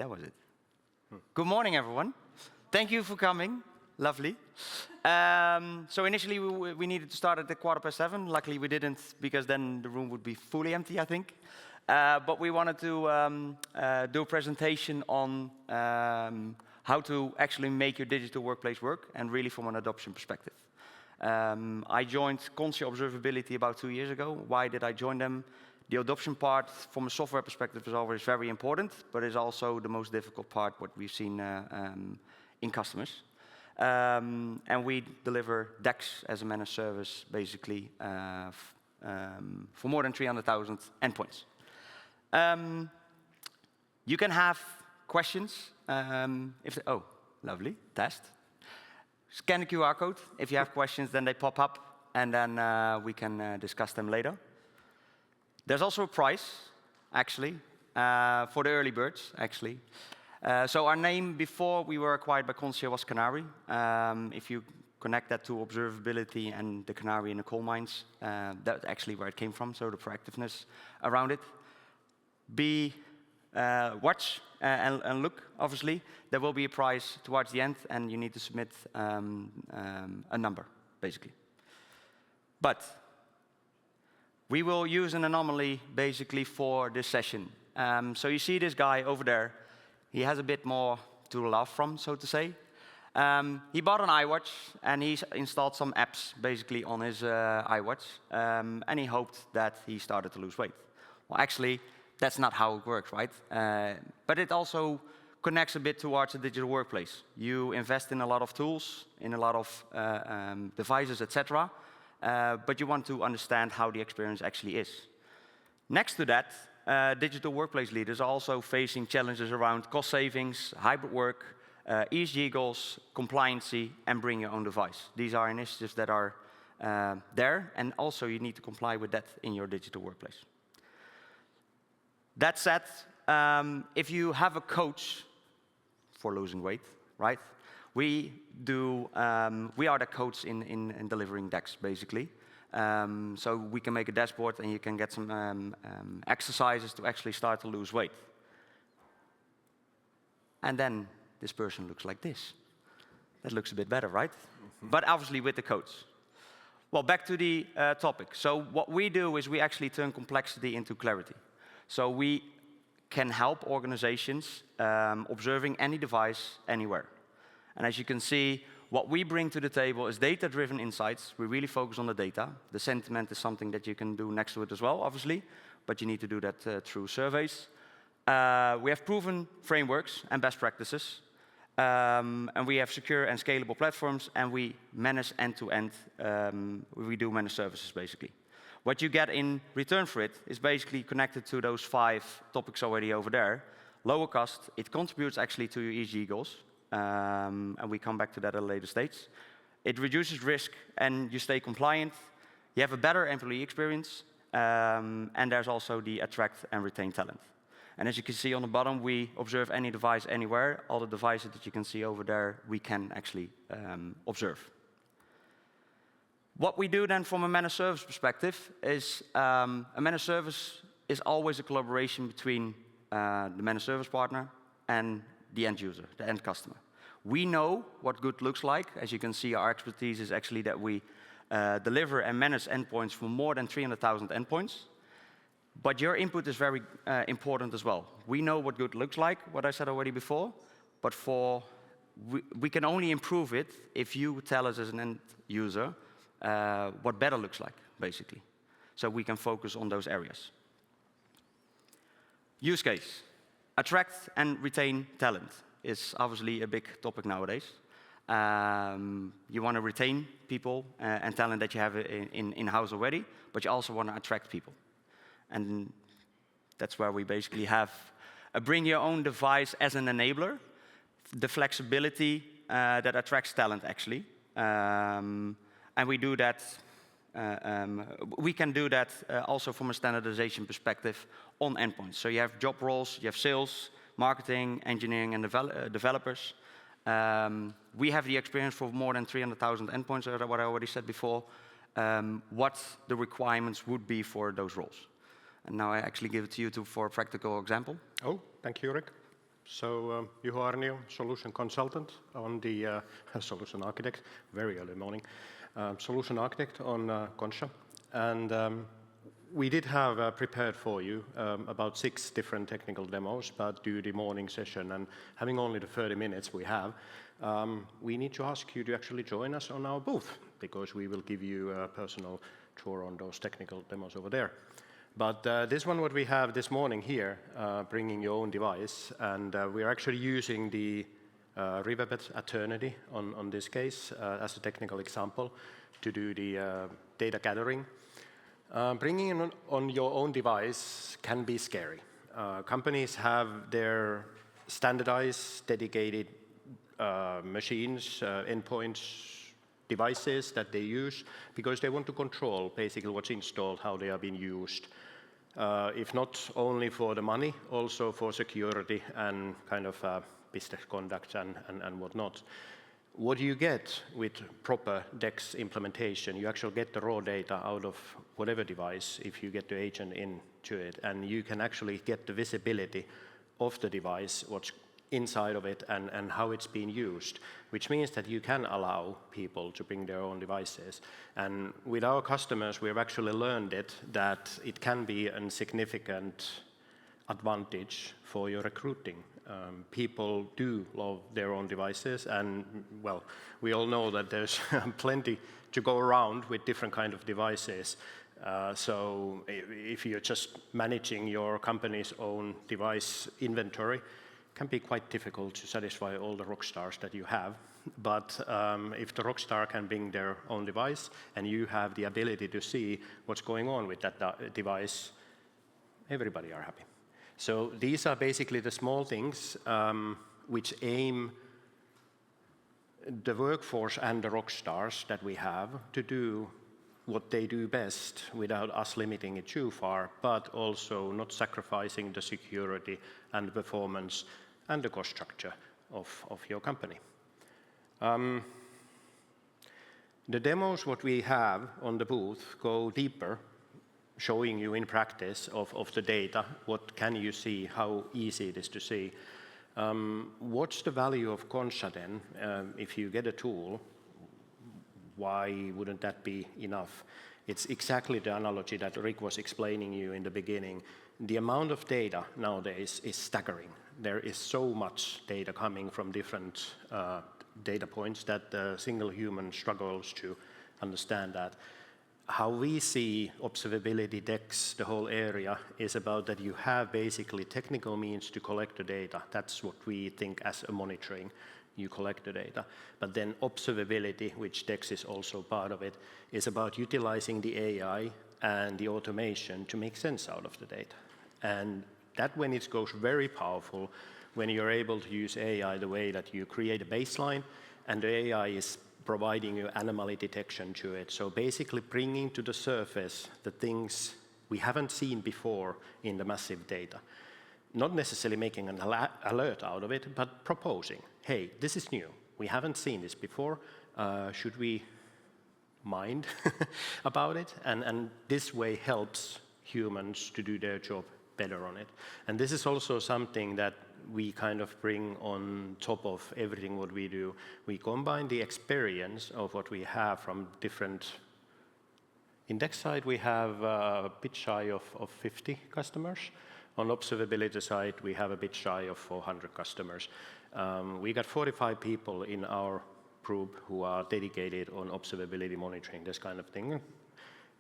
That was it. Good morning, everyone. Thank you for coming. Lovely. So initially, we needed to start at the 7:15. Luckily, we didn't, because then the room would be fully empty, I think. But we wanted to do a presentation on how to actually make your digital workplace work, and really from an adoption perspective. I joined Conscia Observability about 2 years ago. Why did I join them? The adoption part, from a software perspective, is always very important, but is also the most difficult part, what we've seen in customers. And we deliver DEX as a managed service, basically, for more than 300,000 endpoints. You can have questions. Oh, lovely, test. Scan the QR code. If you have questions, then they pop up, and then we can discuss them later. There's also a prize, actually, for the early birds, actually. So our name before we were acquired by Conscia was Canary. If you connect that to observability and the canary in the coal mines, that's actually where it came from, so the proactiveness around it. Watch and look, obviously. There will be a prize towards the end, and you need to submit a number, basically. But we will use an anomaly, basically, for this session. So you see this guy over there. He has a bit more to laugh from, so to say. He bought an iWatch, and he installed some apps, basically, on his iWatch. And he hoped that he started to lose weight. Well, actually, that's not how it works, right? But it also connects a bit towards a digital workplace. You invest in a lot of tools, in a lot of devices, etc. But you want to understand how the experience actually is. Next to that, digital workplace leaders are also facing challenges around cost savings, hybrid work, ESG goals, compliancy, and bring your own device. These are initiatives that are there, and also you need to comply with that in your digital workplace. That said, if you have a coach for losing weight, right? We are the coach in delivering DEX, basically. So we can make a dashboard, and you can get some exercises to actually start to lose weight. And then this person looks like this. That looks a bit better, right? But obviously with the coach. Well, back to the topic. So what we do is we actually turn complexity into clarity. So we can help organizations observing any device anywhere. And as you can see, what we bring to the table is data-driven insights. We really focus on the data. The sentiment is something that you can do next to it as well, obviously, but you need to do that through surveys. We have proven frameworks and best practices, and we have secure and scalable platforms, and we manage end-to-end. We do managed services, basically. What you get in return for it is basically connected to those 5 topics already over there. Lower cost, it contributes actually to your ESG goals. And we come back to that at a later stage. It reduces risk, and you stay compliant. You have a better employee experience, and there's also the attract and retain talent. And as you can see on the bottom, we observe any device anywhere. All the devices that you can see over there, we can actually observe. What we do then from a managed service perspective is a managed service is always a collaboration between the managed service partner and the end user, the end customer. We know what good looks like. As you can see, our expertise is actually that we deliver and manage endpoints for more than 300,000 endpoints. But your input is very important as well. We know what good looks like, what I said already before, but we can only improve it if you tell us as an end user what better looks like, basically. So we can focus on those areas. Use case. Attract and retain talent is obviously a big topic nowadays. You want to retain people and talent that you have in-house already, but you also want to attract people. And that's where we basically have a bring your own device as an enabler, the flexibility that attracts talent, actually. And we do that. We can do that also from a standardization perspective on endpoints. So you have job roles, you have sales, marketing, engineering, and developers. We have the experience for more than 300,000 endpoints, what I already said before, what the requirements would be for those roles. And now I actually give it to you for a practical example. Oh, thank you, Rick. So, Juho Aarnio, solution consultant on the solution architect, very early morning, solution architect on Conscia. And we did have prepared for you about 6 different technical demos, but due to the morning session and having only the 30 minutes we have, we need to ask you to actually join us on our booth, because we will give you a personal tour on those technical demos over there. But this one, what we have this morning here, bringing your own device, and we're actually using the Riverbed Eternity on this case as a technical example to do the data gathering. Bringing in on your own device can be scary. Companies have their standardized, dedicated machines, endpoints, devices that they use because they want to control basically what's installed, how they are being used. If not only for the money, also for security and kind of business conduct and whatnot. What you get with proper DEX implementation, you actually get the raw data out of whatever device if you get the agent into it, and you can actually get the visibility of the device, what's inside of it and how it's being used, which means that you can allow people to bring their own devices. And with our customers, we have actually learned that it can be a significant advantage for your recruiting. People do love their own devices, and well, we all know that there's plenty to go around with different kind of devices. So if you're just managing your company's own device inventory, can be quite difficult to satisfy all the rock stars that you have. But if the rock star can bring their own device and you have the ability to see what's going on with that device, everybody are happy. So these are basically the small things which aim the workforce and the rock stars that we have to do what they do best without us limiting it too far, but also not sacrificing the security and the performance and the cost structure of your company. The demos what we have on the booth go deeper, showing you in practice of the data, what can you see, how easy it is to see. What's the value of Conscia then? If you get a tool, why wouldn't that be enough? It's exactly the analogy that Rick was explaining you in the beginning. The amount of data nowadays is staggering. There is so much data coming from different data points that a single human struggles to understand that. How we see observability DEX, the whole area, is about that you have basically technical means to collect the data. That's what we think as a monitoring. You collect the data. But then observability, which DEX is also part of it, is about utilizing the AI and the automation to make sense out of the data. And that when it goes very powerful, when you're able to use AI the way that you create a baseline and the AI is providing you anomaly detection to it. So basically bringing to the surface the things we haven't seen before in the massive data. Not necessarily making an alert out of it, but proposing, hey, this is new. We haven't seen this before. Should we mind about it? And this way helps humans to do their job better on it. And this is also something that we kind of bring on top of everything what we do. We combine the experience of what we have from different. In DEX side, we have a bit shy of 50 customers. On observability side, we have a bit shy of 400 customers. We got 45 people in our group who are dedicated on observability monitoring, this kind of thing.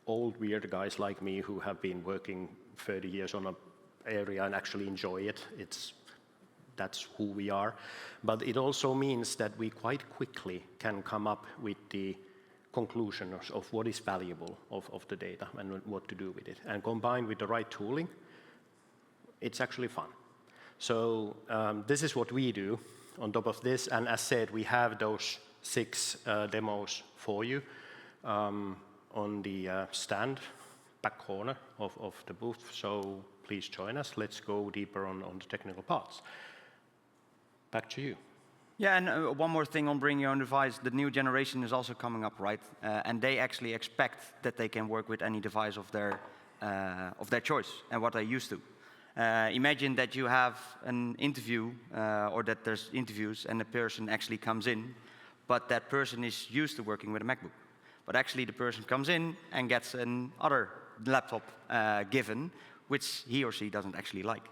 Old weird guys like me who have been working 30 years on an area and actually enjoy it. That's who we are. But it also means that we quite quickly can come up with the conclusion of what is valuable of the data and what to do with it. And combined with the right tooling, it's actually fun. So this is what we do on top of this. And as said, we have those 6 demos for you on the stand, back corner of the booth. So please join us. Let's go deeper on the technical parts. Back to you. Yeah, and one more thing on bring your own device. The new generation is also coming up, right? And they actually expect that they can work with any device of their choice and what they're used to. Imagine that you have an interview, or that there's interviews, and a person actually comes in, but that person is used to working with a MacBook. But actually the person comes in and gets another laptop given, which he or she doesn't actually like.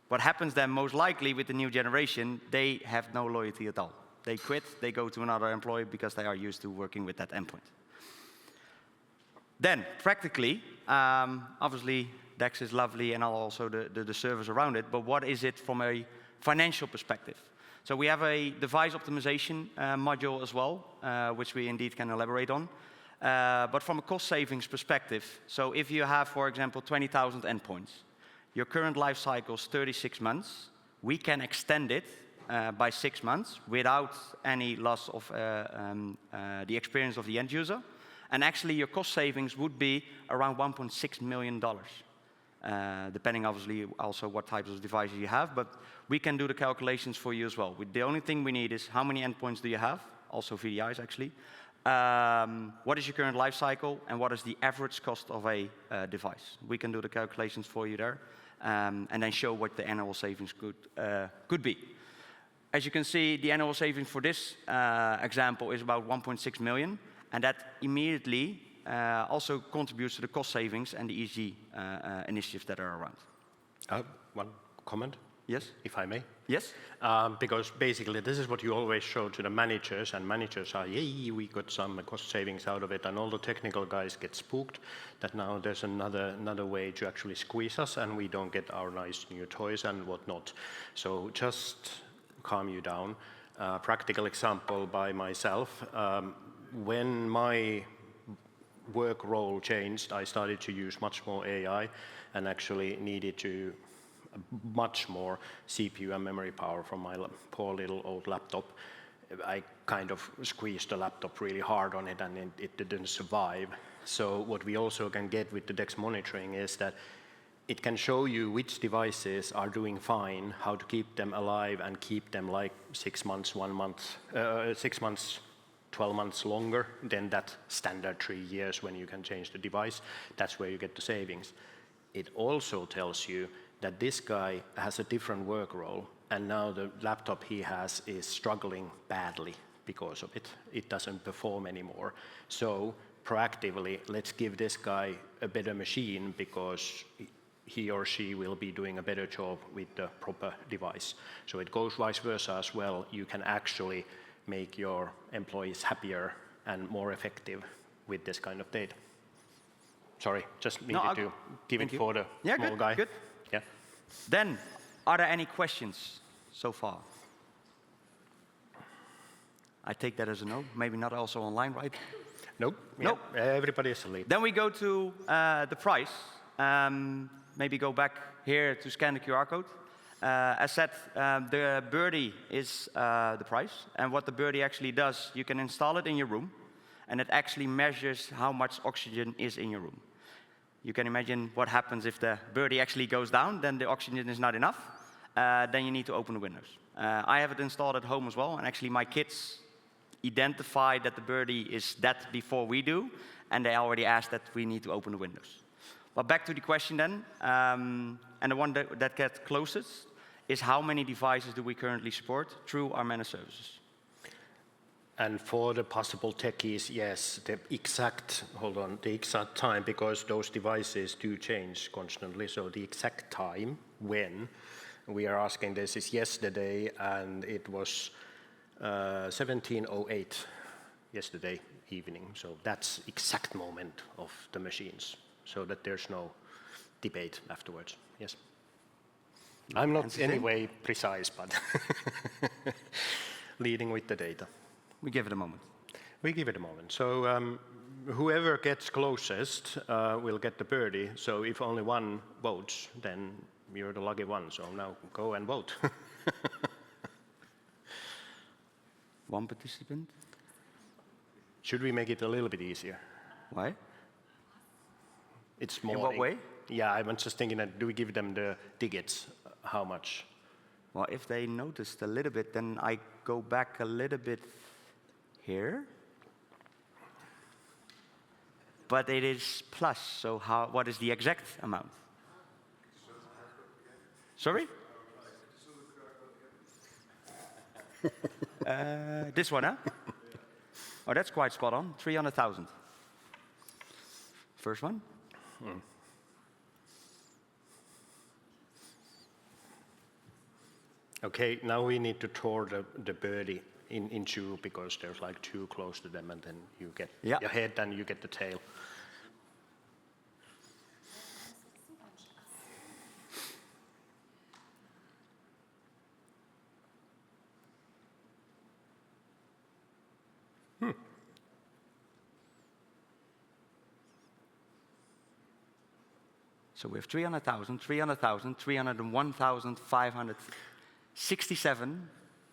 What happens then most likely with the new generation, they have no loyalty at all. They quit, they go to another employer because they are used to working with that endpoint. Then, practically, obviously DEX is lovely and also the service around it, but what is it from a financial perspective? So we have a device optimization module as well, which we indeed can elaborate on. But from a cost savings perspective, so if you have, for example, 20,000 endpoints, your current life cycle is 36 months, we can extend it by 6 months without any loss of the experience of the end user. And actually your cost savings would be around $1.6 million, depending obviously also what types of devices you have, but we can do the calculations for you as well. The only thing we need is how many endpoints do you have, also VDIs actually, what is your current life cycle, and what is the average cost of a device. We can do the calculations for you there, and then show what the annual savings could be. As you can see, the annual savings for this example is about 1.6 million, and that immediately also contributes to the cost savings and the ESG initiatives that are around. One comment? Yes? If I may? Yes? Because basically this is what you always show to the managers, and managers are, yay, we got some cost savings out of it, and all the technical guys get spooked that now there's another way to actually squeeze us, and we don't get our nice new toys and whatnot. So just calm you down. Practical example by myself. When my work role changed, I started to use much more AI and actually needed to much more CPU and memory power from my poor little old laptop. I kind of squeezed the laptop really hard on it, and it didn't survive. So what we also can get with the DEX monitoring is that it can show you which devices are doing fine, how to keep them alive and keep them like 6 months, 1 month, 6 months, 12 months longer than that standard 3 years when you can change the device. That's where you get the savings. It also tells you that this guy has a different work role, and now the laptop he has is struggling badly because of it. It doesn't perform anymore. So proactively, let's give this guy a better machine because he or she will be doing a better job with the proper device. So it goes vice versa as well. You can actually make your employees happier and more effective with this kind of data. Sorry, just needed to give it for the small guy. Good. Yeah. Then, are there any questions so far? I take that as a no. Maybe not also online, right? Nope. Nope. Yeah, everybody is asleep. Then we go to the price. Maybe go back here to scan the QR code. As said, the Birdie is the price. And what the Birdie actually does, you can install it in your room, and it actually measures how much oxygen is in your room. You can imagine what happens if the Birdie actually goes down, then the oxygen is not enough. Then you need to open the windows. I have it installed at home as well, and actually my kids identify that the Birdie is that before we do, and they already asked that we need to open the windows. But back to the question then, and the one that gets closest is how many devices do we currently support through our managed services? And for the possible techies, yes, the exact time, because those devices do change constantly. So the exact time when we are asking this is yesterday, and it was 17:08 yesterday evening. So that's exact moment of the machines, so that there's no debate afterwards. Yes. I'm not anyway precise, but leading with the data. We give it a moment. We give it a moment. So whoever gets closest will get the Birdie. So if only one votes, then you're the lucky one. So now go and vote. One participant? Should we make it a little bit easier? Why? It's morning. In what way? Yeah, I'm just thinking that do we give them the tickets? How much? Well, if they noticed a little bit, then I go back a little bit here. But it is plus, so what is the exact amount? Sorry? This one, huh? Oh, that's quite spot on. 300,000. First one. Okay, now we need to tore the birdie in two, because there's like two close to them, and then you get your head and you get the tail. So we have 300,000, 300,000, 301,567.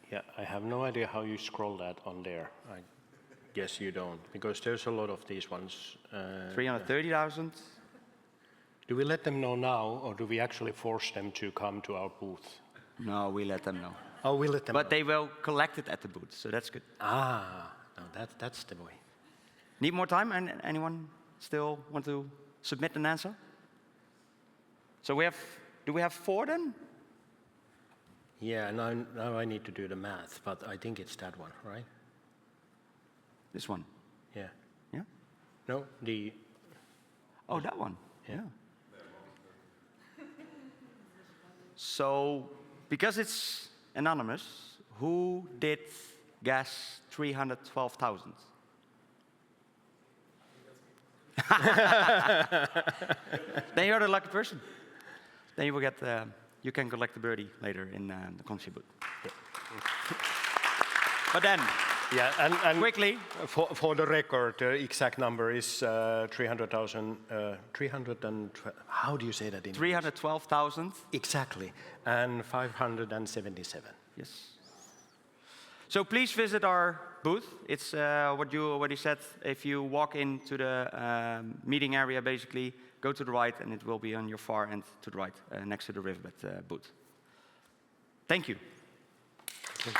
Yeah, I have no idea how you scroll that on there. I guess you don't, because there's a lot of these ones. 330,000. Do we let them know now, or do we actually force them to come to our booth? No, we let them know. Oh, we let them know. But they will collect it at the booth, so that's good. Ah, no, that's the way. Need more time? And anyone still want to submit an answer? So do we have 4 then? Yeah, now I need to do the math, but I think it's that one, right? This one? Yeah. Yeah? No, the... Oh, that one? Yeah. So, because it's anonymous, who did guess 312,000? Then you're the lucky person. Then you will get, you can collect the birdie later in the Conscia booth. Yeah. But then, and quickly. For the record, the exact number is 300,000, how do you say that in 312,000. Exactly, and 577. Yes. So please visit our booth. It's what you already said. If you walk into the meeting area, basically, go to the right, and it will be on your far end to the right, next to the riverbed booth. Thank you. Okay.